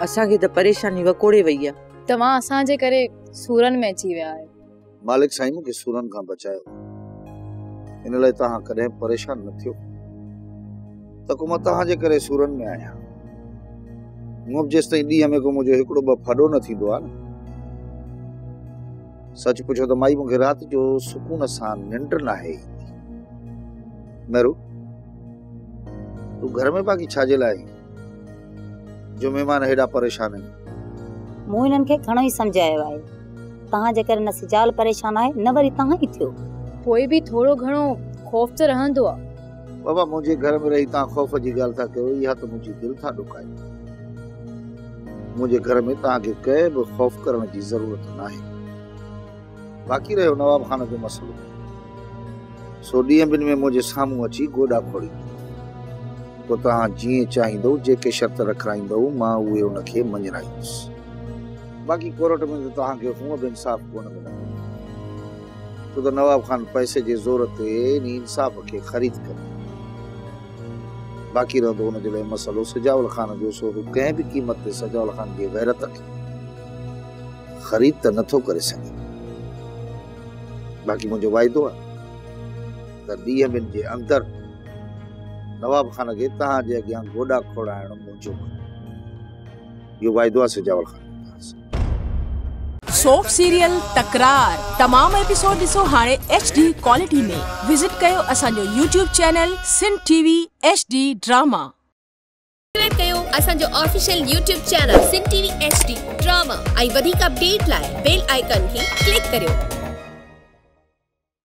असांखे त परेशानी वकोड़े वई आहे। तव्हां असांजे करे सूरन में अची विया आहियो। मालिक साईं मूंखे सूरन खां बचायो, इन लाइ तव्हां कॾहिं परेशान न थियो त को मां तव्हांजे करे सूरन में आहियां। मूं जेसि ताईं ॾींहं में को मुंहिंजो हिकिड़ो ॿ फॾो न थींदो आहे न, सच पुछो त माई मूंखे राति जो सुकून सां निंड न आहे ईंदी। मेरू तूं घर में बाक़ी छाजे लाइ जो महिमान हेॾा परेशान आहिनि? मूं हिननि खे घणो ई सम्झायो आहे, तव्हांजे करे न सिजाल परेशान आहे न वरी तव्हां ई थियो। पोइ बि थोरो घणो खौफ़ त रहंदो आहे। बाबा मुंहिंजे घर में रही तव्हां खौफ़ जी ॻाल्हि था कयो, इहा त मुंहिंजी दिलि था ॾुकायो। मुंहिंजे घर में तव्हांखे कंहिं बि खौफ़ करण जी ज़रूरत न आहे। बाक़ी रहियो नवाब खान जो मसइलो, सो ॾींहं ॿिनि में मुंहिंजे साम्हूं अची गोॾा खोड़ी पोइ तव्हां जीअं चाहींदव जेके शर्त रखाईंदव मां उहे उनखे मञराईंदुसि। बाक़ी कोर्ट में त तव्हांखे हूअं बि इंसाफ़ कोन मिलंदो, छो त नवाब खान पैसे जे ज़ोर ते इन इंसाफ़ खे ख़रीद करे। बाक़ी रहंदो हुनजे लाइ मसइलो सजावल खान जो, सो कंहिं बि क़ीमत ते सजावल खान जी गैरत खे ख़रीद त नथो करे सघे। बाक़ी मुंहिंजो वाइदो आहे त ॾींहं ॿिनि जे अंदरि नवाब खान खे तव्हांजे अॻियां गोॾा खोड़ाइण मुंहिंजो इहो वाइदो आहे सजावल खान। सोप सीरियल तकरार तमाम एपिसोड ॾिसो हाणे HD क्वालिटी में। विजिट कयो असांजो YouTube channel Sindh TV HD drama. Subscribe कयो असांजो official YouTube channel Sindh TV HD drama ऐं वधीक अपडेट लाइ बेल आइकन खे क्लिक करियो।